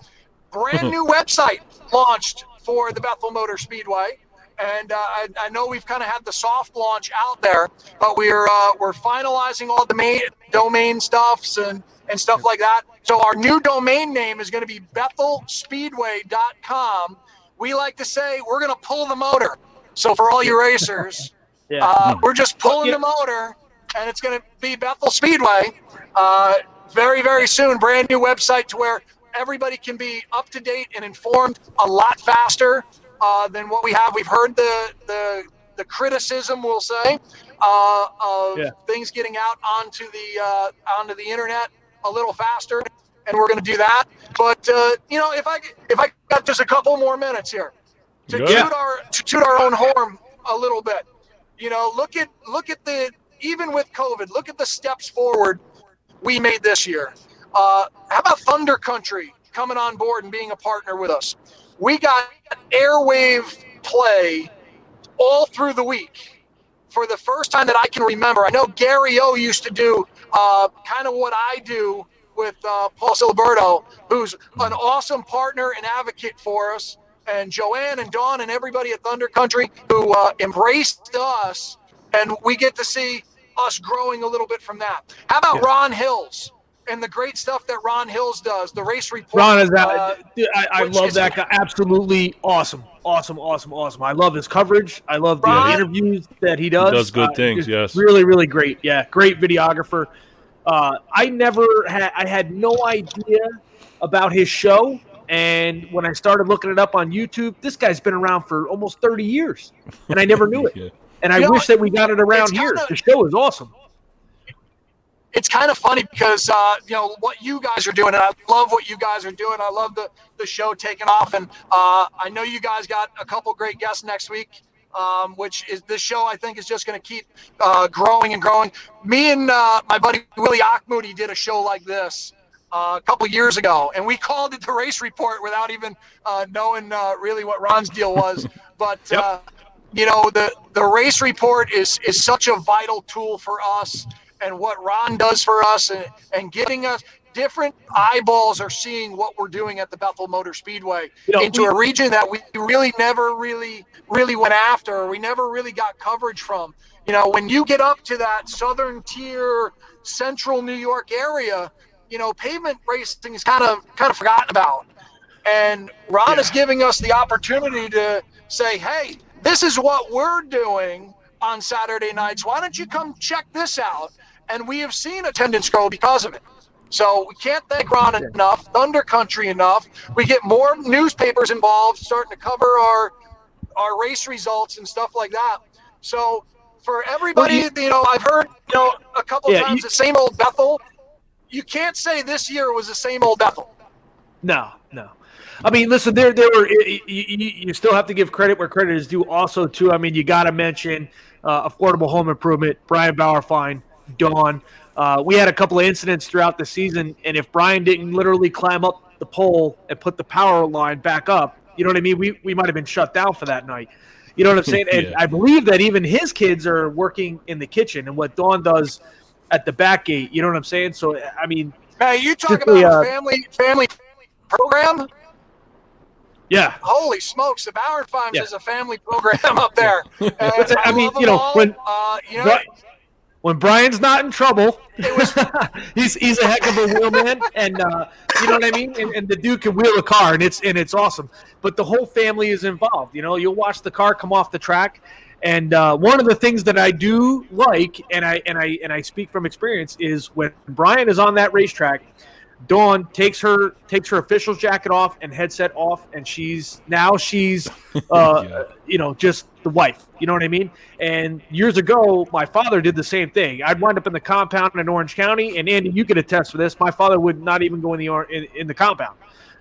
brand new website launched for the Bethel Motor Speedway. And I know we've kind of had the soft launch out there, but we're finalizing all the domain stuffs and stuff like that. So our new domain name is going to be BethelSpeedway.com. We like to say we're going to pull the motor. So for all you racers, we're just pulling the motor, and it's going to be Bethel Speedway. Very, very soon, brand new website to where everybody can be up to date and informed a lot faster than what we have. We've heard the criticism, we'll say, of things getting out onto the internet a little faster, and we're going to do that. But if I got just a couple more minutes here to toot our own horn a little bit, look at the, even with COVID, look at the steps forward we made this year. How about Thunder Country coming on board and being a partner with us? We got airwave play all through the week for the first time that I can remember. I know Gary O used to do kind of what I do with Paul Siliberto, who's an awesome partner and advocate for us, and Joanne and Dawn and everybody at Thunder Country who embraced us, and we get to see us growing a little bit from that. How about Ron Hills and the great stuff that Ron Hills does, the race report? Ron is I love that guy. Absolutely awesome. I love his coverage. I love the interviews that he does. He does good things, yes. Really, really great. Yeah, great videographer. I had no idea about his show, and when I started looking it up on YouTube, this guy's been around for almost 30 years, and I never knew it. And I wish that we got it around here. The show is awesome. It's kind of funny because, what you guys are doing, and I love what you guys are doing. I love the show taking off, and I know you guys got a couple great guests next week, which is this show I think is just going to keep growing and growing. Me and my buddy Willie Achmoody did a show like this a couple years ago, and we called it the Race Report without even knowing really what Ron's deal was. But the Race Report is such a vital tool for us, and what Ron does for us, and giving us different eyeballs are seeing what we're doing at the Bethel Motor Speedway into a region that we really never really went after, or we never really got coverage from. When you get up to that southern tier, central New York area, pavement racing is kind of forgotten about. And Ron is giving us the opportunity to say, hey, this is what we're doing on Saturday nights. Why don't you come check this out? And we have seen attendance grow because of it. So we can't thank Ron enough, Thunder Country enough. We get more newspapers involved, starting to cover our race results and stuff like that. So for everybody, I've heard, a couple of times the same old Bethel. You can't say this year was the same old Bethel. No. I mean, listen, there were. You still have to give credit where credit is due. Also, too, I mean, you got to mention affordable home improvement. Brian Bauerfein, Dawn. We had a couple of incidents throughout the season, and if Brian didn't literally climb up the pole and put the power line back up, you know what I mean? We might have been shut down for that night. You know what I'm saying? And I believe that even his kids are working in the kitchen, and what Dawn does at the back gate. You know what I'm saying? So, I mean, Man, you talk Strictly, about a family program. yeah. Holy smokes, the Bauer Farms Yeah. is a family program up there. I mean, love them all. When Brian's not in trouble, it was he's a heck of a wheelman, and you know what I mean. And the dude can wheel a car, and it's awesome. But the whole family is involved. You know, you'll watch the car come off the track, and one of the things that I do like, and I speak from experience, is when Brian is on that racetrack. Dawn takes her official jacket off and headset off, and she's Yeah. you know, just the wife. You know what I mean? And years ago, my father did the same thing. I'd wind up in the compound in Orange County, and Andy, you could attest for this. My father would not even go in the compound.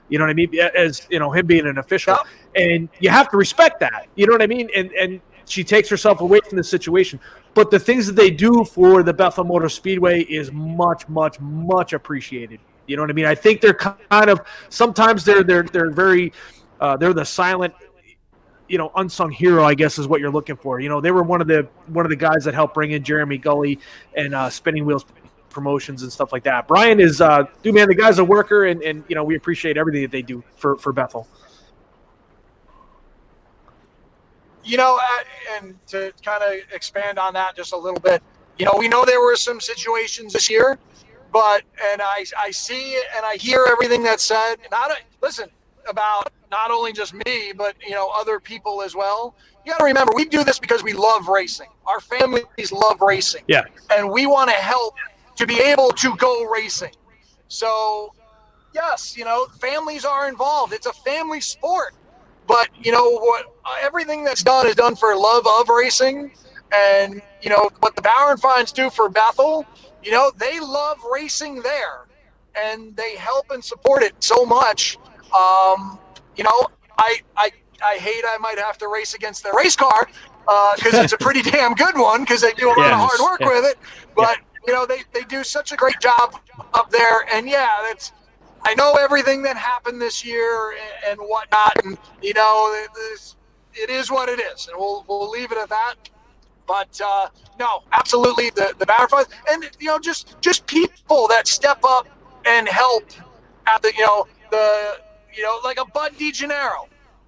You know what I mean? As you know, him being an official, and you have to respect that. You know what I mean? And she takes herself away from the situation. But the things that they do for the Bethel Motor Speedway is much, much, much appreciated. You know what I mean? I think they're kind of sometimes they're very they're the silent, you know, unsung hero, I guess is what you're looking for. You know, they were one of the guys that helped bring in Jeremy Gully and Spinning Wheels Promotions and stuff like that. Brian is dude, man, the guy's a worker, and you know, we appreciate everything that they do for Bethel. You know, and to kind of expand on that just a little bit, you know, we know there were some situations this year, and I see and I hear everything that's said. Listen, about not only just me, but, you know, other people as well. You got to remember, we do this because we love racing. Our families love racing. Yeah. And we want to help to be able to go racing. So, yes, you know, families are involved. It's a family sport. But, you know, what everything that's done is done for love of racing. And, you know, what the Bauer and Fines do for Bethel, you know, they love racing there. And they help and support it so much. You know, I hate I might have to race against the race car because it's a pretty damn good one because they do a lot of hard work with it. But, you know, they do such a great job up there. And, I know everything that happened this year and whatnot, and you know, it is what it is, and we'll leave it at that. But no, absolutely, the Bauer Funds, and you know, just people that step up and help at the like a Bud DeGennaro.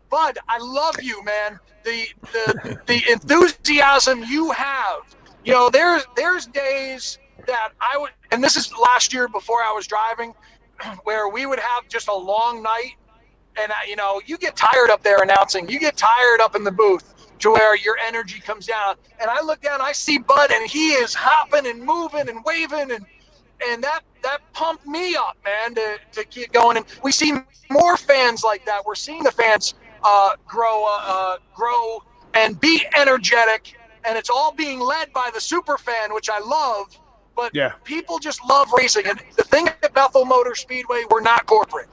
Bud, I love you, man. The enthusiasm you have. You know, there's days that I would, and this is last year before I was driving, where we would have just a long night, and you know, you get tired up there announcing, you get tired up in the booth to where your energy comes down, and I look down, I see Bud, and he is hopping and moving and waving, and that pumped me up, man, to keep going. And we see more fans like that. We're seeing the fans grow and be energetic, and it's all being led by the super fan, which I love. But people just love racing. And the thing at Bethel Motor Speedway, we're not corporate.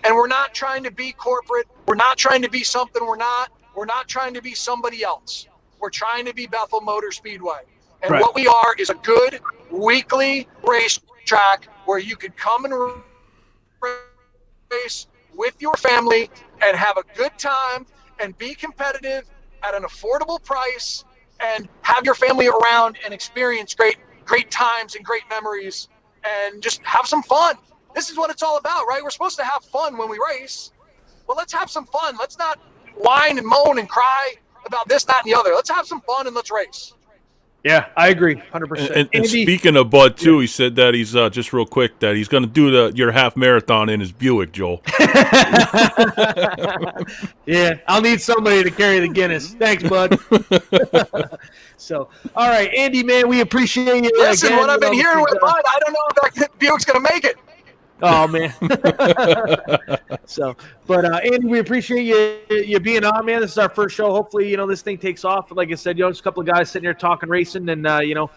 And we're not trying to be corporate. We're not trying to be something we're not. We're not trying to be somebody else. We're trying to be Bethel Motor Speedway. And what we are is a good weekly racetrack where you could come and race with your family and have a good time and be competitive at an affordable price and have your family around and experience great times and great memories and just have some fun. This is what it's all about, right? We're supposed to have fun when we race. Well, let's have some fun. Let's not whine and moan and cry about this, that, and the other. Let's have some fun and let's race. Yeah, I agree, 100%. And speaking of Bud, too, he said that he's, just real quick, that he's going to do your half marathon in his Buick, Joel. Yeah, I'll need somebody to carry the Guinness. Thanks, Bud. So, all right, Andy, man, we appreciate you. Listen, again, what I've been hearing with Bud, I don't know if that Buick's going to make it. Oh, man. So, but Andy, we appreciate you being on, man. This is our first show. Hopefully, you know, this thing takes off. Like I said, you know, just a couple of guys sitting here talking racing, and you know,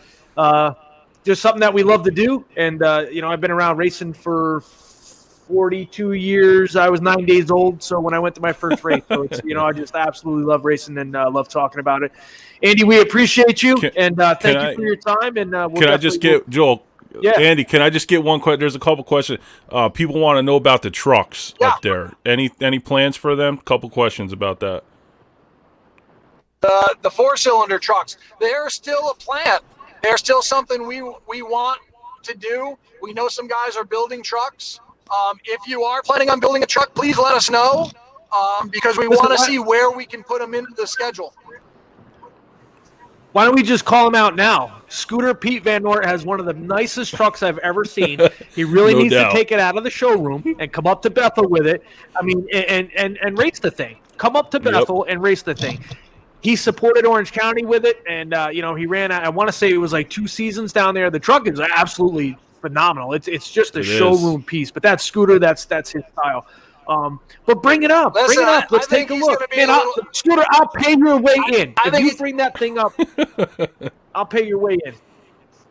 just something that we love to do. And you know, I've been around racing for 42 years. I was 9 days old, so when I went to my first race, so it's, you know, I just absolutely love racing and love talking about it. Andy, we appreciate you, and thank you for your time. And can I just get Joel? Yeah. Andy, can I just get one question? There's a couple questions. People want to know about the trucks up there. Any plans for them? Couple questions about that. The 4-cylinder trucks, they're still a plan. They're still something we want to do. We know some guys are building trucks. If you are planning on building a truck, please let us know because we want to see where we can put them into the schedule. Why don't we just call him out now? Scooter Pete Van Nort has one of the nicest trucks I've ever seen. He really needs to take it out of the showroom and come up to Bethel with it. I mean, and race the thing. Come up to Bethel and race the thing. He supported Orange County with it, and he ran. I want to say it was like 2 seasons down there. The truck is absolutely phenomenal. It's just a showroom piece. But that Scooter, that's his style. But bring it up. Listen, bring it up. Let's take a look. Man, Scooter, I'll pay your way in. If you bring that thing up, I'll pay your way in.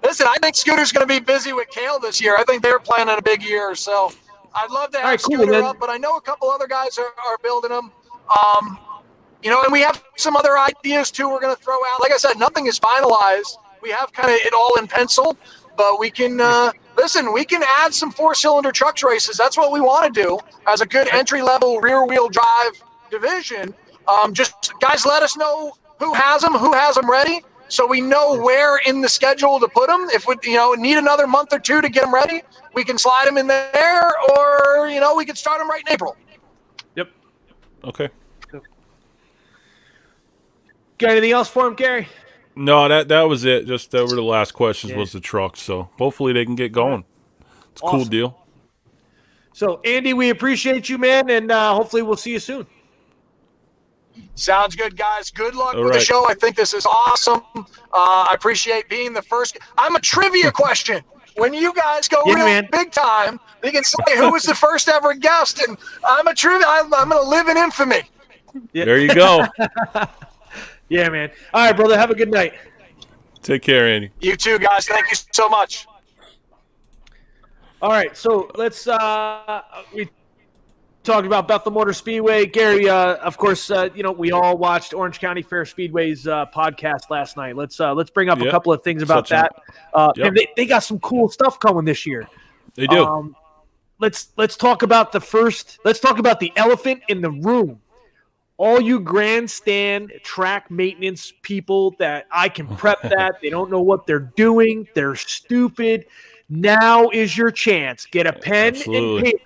Listen, I think Scooter's going to be busy with Kale this year. I think they're planning a big year. So I'd love to have Scooter up, but I know a couple other guys are building them. And we have some other ideas, too, we're going to throw out. Like I said, nothing is finalized. We have kind of it all in pencil, but we can we can add some 4-cylinder trucks races. That's what we want to do as a good entry-level rear-wheel drive division. Just, guys, let us know who has them ready, so we know where in the schedule to put them. If we need another month or 2 to get them ready, we can slide them in there, or, we can start them right in April. Yep. Okay. Got anything else for him, Gary? No, that was it. Just over the last questions was the trucks. So hopefully they can get going. It's a cool deal. So, Andy, we appreciate you, man, and hopefully we'll see you soon. Sounds good, guys. Good luck with the show. I think this is awesome. I appreciate being the first. I'm a trivia question. When you guys go big time, they can say who was the first ever guest, and I'm a trivia. I'm going to live in infamy. Yeah. There you go. Yeah, man. All right, brother. Have a good night. Take care, Andy. You too, guys. Thank you so much. All right, so let's we talked about Bethel Motor Speedway. Gary, of course, we all watched Orange County Fair Speedway's podcast last night. Let's bring up a couple of things about that. And they got some cool stuff coming this year. They do. Let's talk about the elephant in the room. All you grandstand track maintenance people that I can prep that. They don't know what they're doing. They're stupid. Now is your chance. Get a pen and paper.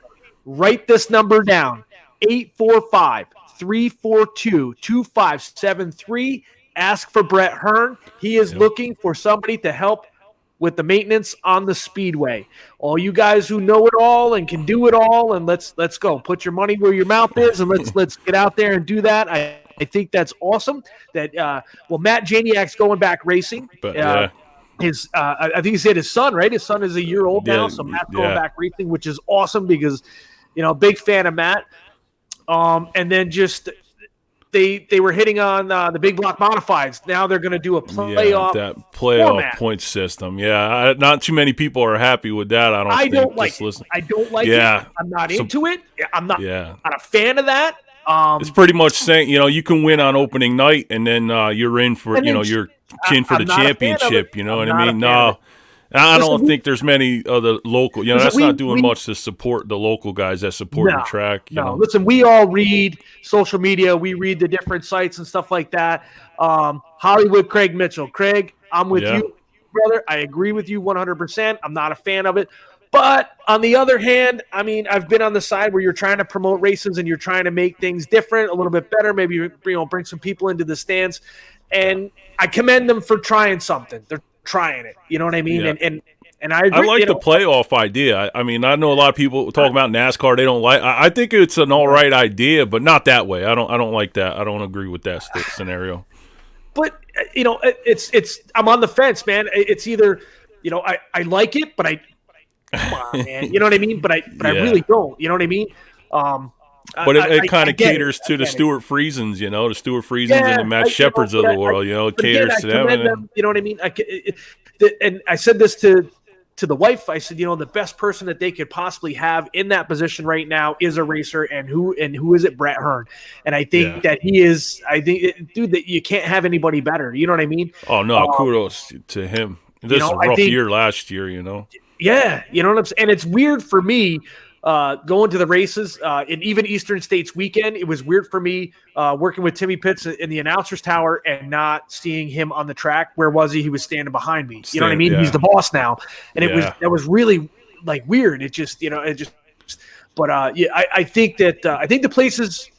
Write this number down. 845-342-2573. Ask for Brett Hearn. He is looking for somebody to help with the maintenance on the Speedway. All you guys who know it all and can do it all, and let's go. Put your money where your mouth is, and let's get out there and do that. I think that's awesome. That Matt Janiak's going back racing. But I think he said his son, right? His son is a year old now, so Matt's going back racing, which is awesome because big fan of Matt. And then just they were hitting on the big block modifieds. Now they're going to do a playoff. That playoff point system. Yeah, not too many people are happy with that. I don't like it. I don't like it. I'm not into it. I'm not a fan of that. It's pretty much saying you can win on opening night, and then you're in for you're kin for the championship. You know what I mean? No. I don't think there's many other local. That's not doing much to support the local guys that support the track. Listen, we all read social media. We read the different sites and stuff like that. Hollywood Craig Mitchell. Craig, I'm with you, brother. I agree with you 100%. I'm not a fan of it. But on the other hand, I mean, I've been on the side where you're trying to promote races and you're trying to make things different, a little bit better, maybe bring some people into the stands. And I commend them for trying something. They're trying it. You know what I mean? Yeah. And I agree. I like the playoff idea. I mean, I know a lot of people talk about NASCAR. They don't like. I think it's an all right idea, but not that way. I don't like that. I don't agree with that scenario. But it's I'm on the fence, man. It's either I like it, but come on, man. You know what I mean? But I really don't. You know what I mean? But it kind of caters to the Stuart Friesens, the Stuart Friesens and the Matt Shepherds of the world. It caters to them. You know what I mean? And I said this to the wife. I said, the best person that they could possibly have in that position right now is a racer, and who is it? Brett Hearn. And I think that he is. I think, dude, that you can't have anybody better. You know what I mean? Oh no, kudos to him. This is a rough year last year. Yeah, you know what I'm saying? And it's weird for me going to the races, and even Eastern States weekend, it was weird for me working with Timmy Pitts in the announcer's tower and not seeing him on the track. Where was he? He was standing behind me. You know what I mean? Yeah. He's the boss now, and that was really like weird. It just, but I think that I think the place is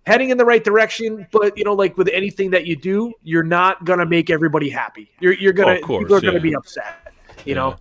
heading in the right direction. But like with anything that you do, you're not gonna make everybody happy. People are gonna be upset. You know.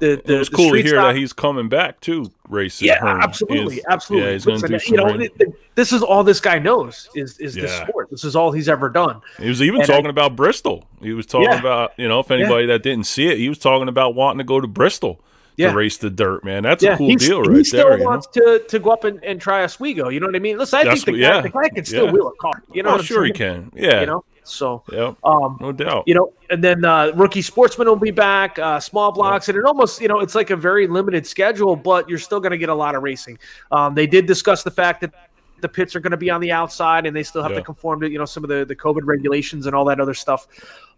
It was cool to hear that he's coming back too, racing. Yeah, absolutely. Yeah, he's going to do some. This is all this guy knows is the sport. This is all he's ever done. He was even talking about Bristol. He was talking about, if anybody that didn't see it, he was talking about wanting to go to Bristol to race the dirt, man. That's a cool deal right there. He still wants to go up and try Oswego. You know what I mean? Listen, I think the guy can still wheel a car. You know, sure he can. Yeah. So, no doubt. And then Rookie Sportsman will be back, small blocks, and it almost, it's like a very limited schedule, but you're still going to get a lot of racing. They did discuss the fact that the pits are going to be on the outside, and they still have to conform to, some of the COVID regulations and all that other stuff.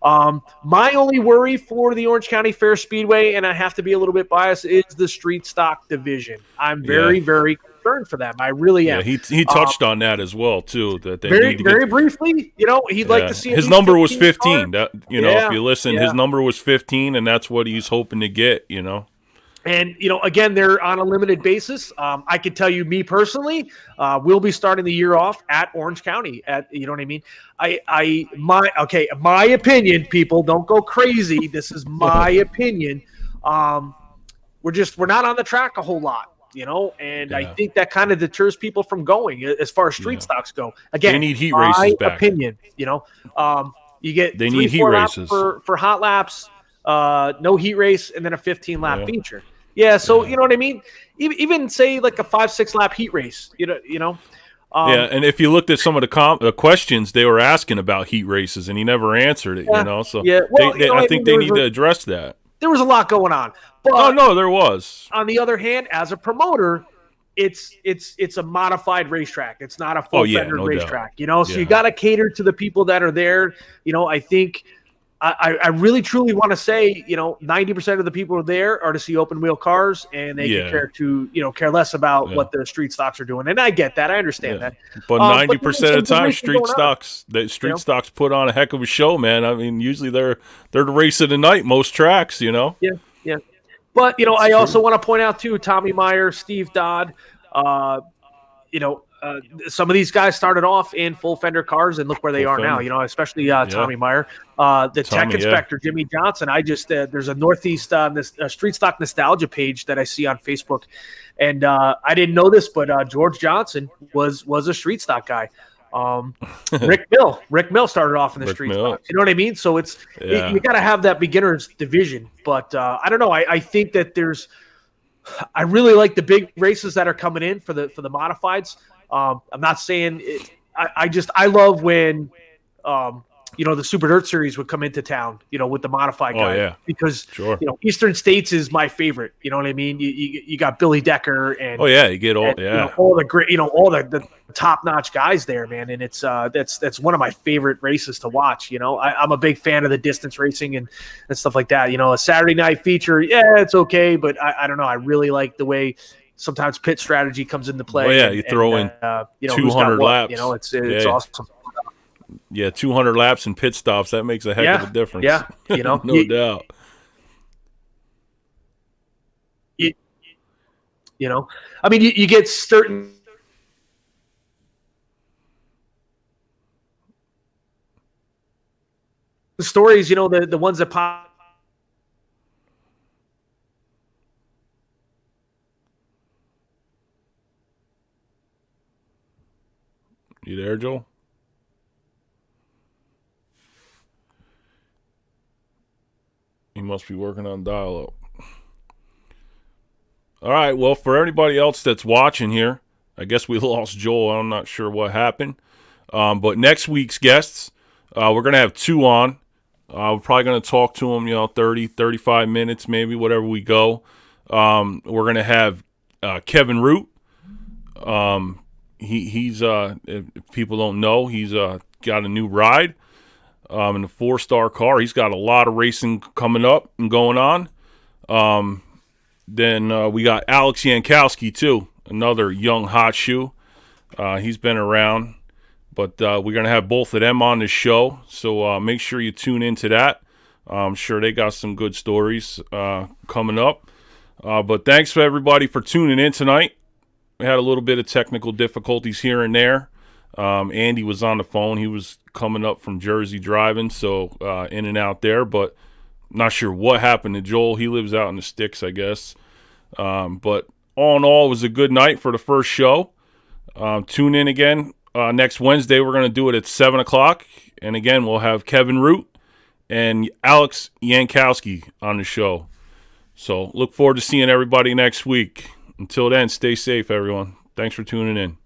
My only worry for the Orange County Fair Speedway, and I have to be a little bit biased, is the street stock division. I'm very, very concerned for them. I really am. Yeah, he touched on that as well too. That they very briefly, he'd like to see his number was 15. That if you listen, his number was 15, and that's what he's hoping to get. And, again, they're on a limited basis. I can tell you, me personally, we'll be starting the year off at Orange County. You know what I mean? My opinion, people, don't go crazy. This is my opinion. We're not on the track a whole lot, and I think that kind of deters people from going as far as street stocks go. Again, they need heat races back. Opinion, you get they need heat races for hot laps. No heat race, and then a 15-lap feature. Yeah, so you know what I mean. Even say like a 5-6 lap heat race. And if you looked at some of the questions they were asking about heat races, and he never answered it. So I think they need to address that. There was a lot going on, but there was. On the other hand, as a promoter, it's a modified racetrack. It's not a full fender racetrack. So you got to cater to the people that are there. I think. I really truly want to say, 90% of the people there are to see open wheel cars, and they can care less about what the street stocks are doing. And I get that, I understand that. But 90% of the time, street stocks put on a heck of a show, man. I mean, usually they're the race of the night, most tracks, Yeah. But I also want to point out too, Tommy Meyer, Steve Dodd, some of these guys started off in full fender cars, and look where they are now. Especially Tommy Meyer, tech inspector Jimmy Johnson. I just there's a Northeast street stock nostalgia page that I see on Facebook, and I didn't know this, but George Johnson was a street stock guy. Rick Mill started off in the street stock. You know what I mean? So you got to have that beginner's division. But I don't know. I think that I really like the big races that are coming in for the modifieds. I'm not saying it, I love when the Super Dirt Series would come into town, with the modified guy, because Eastern States is my favorite. You know what I mean? You got Billy Decker and you get all all the great, all the top notch guys there, man. And it's that's one of my favorite races to watch. I'm a big fan of the distance racing and stuff like that. A Saturday night feature, it's okay, but I don't know. I really like the way sometimes pit strategy comes into play. You throw in 200 laps. It's awesome. Yeah, 200 laps and pit stops, that makes a heck of a difference. Yeah, no doubt. I mean, you get certain stories, the ones that pop. You there, Joel? He must be working on dial-up. All right, well, for anybody else that's watching here, I guess we lost Joel. I'm not sure what happened. But next week's guests, we're going to have two on. We're probably going to talk to them, 30, 35 minutes, maybe, whatever we go. We're going to have Kevin Root. He's if people don't know, he's got a new ride in a 4-star car. He's got a lot of racing coming up and going on. Then we got Alex Yankowski, too, another young hot shoe. He's been around, but we're going to have both of them on the show, so make sure you tune into that. I'm sure they got some good stories coming up. But thanks for everybody for tuning in tonight. We had a little bit of technical difficulties here and there. Andy was on the phone. He was coming up from Jersey driving, so in and out there, but not sure what happened to Joel. He lives out in the sticks, I guess. But all in all, it was a good night for the first show. Tune in again next Wednesday. We're going to do it at 7 o'clock. And again, we'll have Kevin Root and Alex Yankowski on the show. So look forward to seeing everybody next week. Until then, stay safe, everyone. Thanks for tuning in.